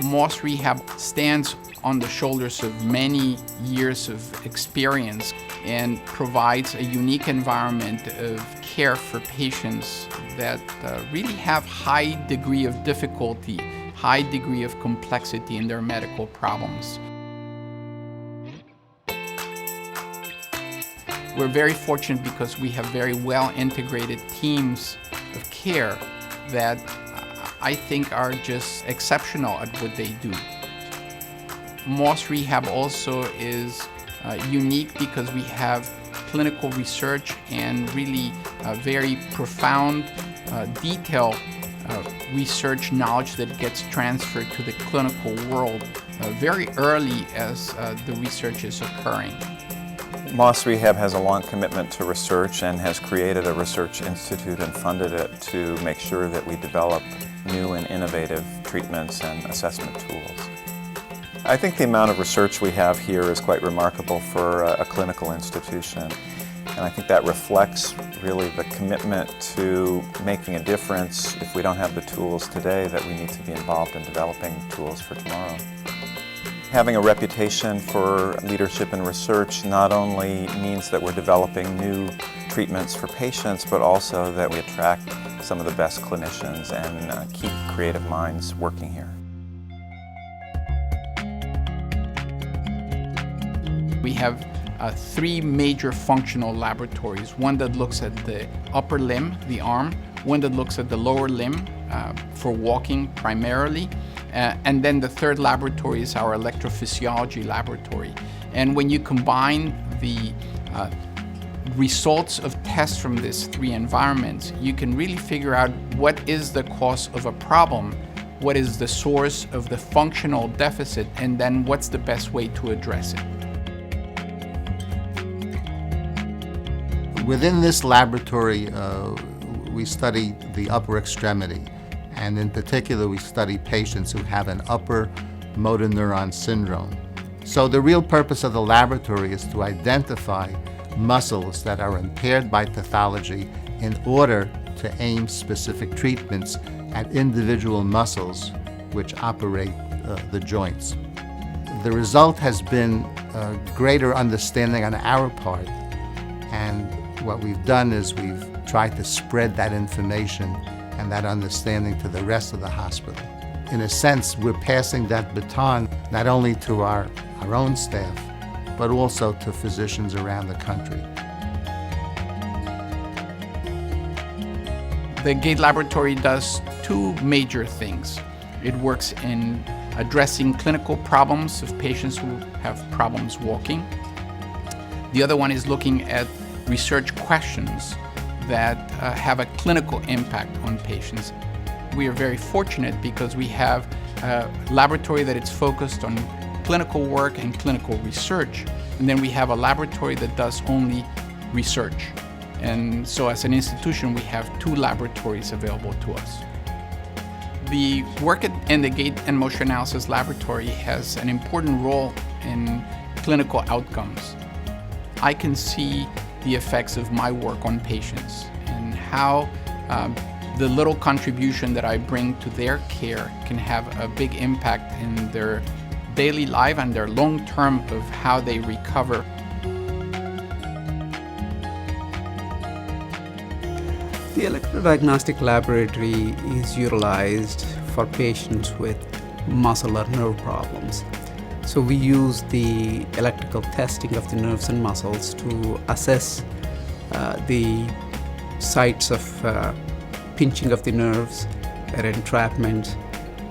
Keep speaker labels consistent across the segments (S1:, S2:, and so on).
S1: Moss Rehab stands on the shoulders of many years of experience and provides a unique environment of care for patients that really have high degree of difficulty, high degree of complexity in their medical problems. We're very fortunate because we have very well integrated teams of care that I think are just exceptional at what they do. Moss Rehab also is unique because we have clinical research and really very profound, detailed research knowledge that gets transferred to the clinical world very early as the research is occurring.
S2: Moss Rehab has a long commitment to research and has created a research institute and funded it to make sure that we develop new and innovative treatments and assessment tools. I think the amount of research we have here is quite remarkable for a clinical institution, and I think that reflects really the commitment to making a difference. If we don't have the tools today, that we need to be involved in developing tools for tomorrow. Having a reputation for leadership and research not only means that we're developing new treatments for patients, but also that we attract some of the best clinicians and keep creative minds working here.
S1: We have three major functional laboratories. One that looks at the upper limb, the arm, one that looks at the lower limb for walking primarily, and then the third laboratory is our electrophysiology laboratory. And when you combine the results of tests from these three environments, you can really figure out what is the cause of a problem, what is the source of the functional deficit, and then what's the best way to address it.
S3: Within this laboratory, we study the upper extremity, and in particular we study patients who have an upper motor neuron syndrome. So the real purpose of the laboratory is to identify muscles that are impaired by pathology in order to aim specific treatments at individual muscles which operate the joints. The result has been a greater understanding on our part, and what we've done is we've tried to spread that information and that understanding to the rest of the hospital. In a sense, we're passing that baton not only to our own staff, but also to physicians around the country.
S1: The GATE laboratory does two major things. It works in addressing clinical problems of patients who have problems walking. The other one is looking at research questions that have a clinical impact on patients. We are very fortunate because we have a laboratory that is focused on clinical work and clinical research, and then we have a laboratory that does only research. And so as an institution, we have two laboratories available to us. The work in the Gait and Motion Analysis Laboratory has an important role in clinical outcomes. I can see the effects of my work on patients and how the little contribution that I bring to their care can have a big impact in their daily life and their long term of how they recover.
S4: The electrodiagnostic laboratory is utilized for patients with muscle or nerve problems. So we use the electrical testing of the nerves and muscles to assess the sites of pinching of the nerves, or entrapment,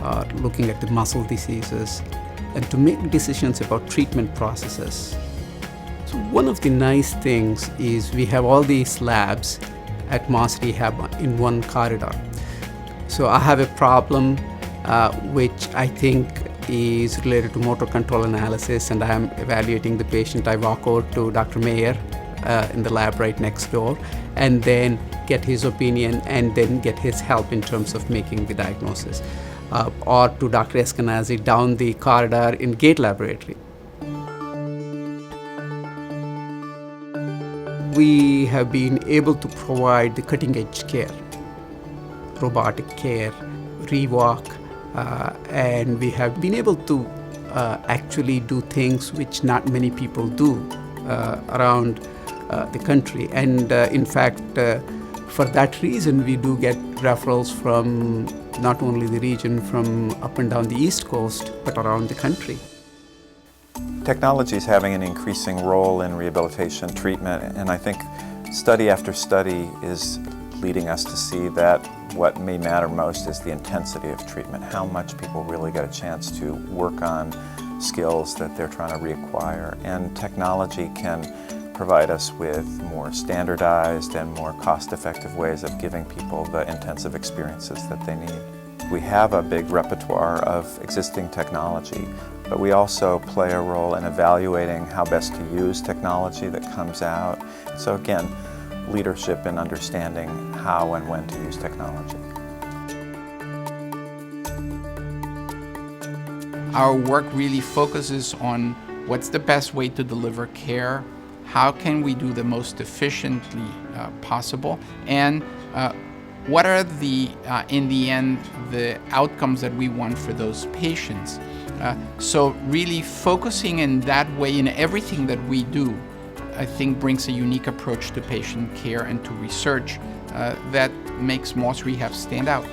S4: or looking at the muscle diseases, and to make decisions about treatment processes. So one of the nice things is we have all these labs at Moss Rehab in one corridor. So I have a problem which I think is related to motor control analysis, and I am evaluating the patient. I walk over to Dr. Mayer in the lab right next door, and then get his opinion and then get his help in terms of making the diagnosis. Or to Dr. Eskenazi down the corridor in Gate Laboratory. We have been able to provide the cutting edge care, robotic care, rewalk, and we have been able to actually do things which not many people do around the country. And in fact, for that reason, we do get referrals from not only the region, from up and down the East Coast, but around the country.
S2: Technology is having an increasing role in rehabilitation treatment, and I think study after study is leading us to see that what may matter most is the intensity of treatment, how much people really get a chance to work on skills that they're trying to reacquire. And technology can provide us with more standardized and more cost-effective ways of giving people the intensive experiences that they need. We have a big repertoire of existing technology, but we also play a role in evaluating how best to use technology that comes out. So again, leadership in understanding how and when to use technology.
S1: Our work really focuses on what's the best way to deliver care, how can we do the most efficiently possible, and what are the, in the end, the outcomes that we want for those patients. So really focusing in that way in everything that we do, I think brings a unique approach to patient care and to research that makes Moss Rehab stand out.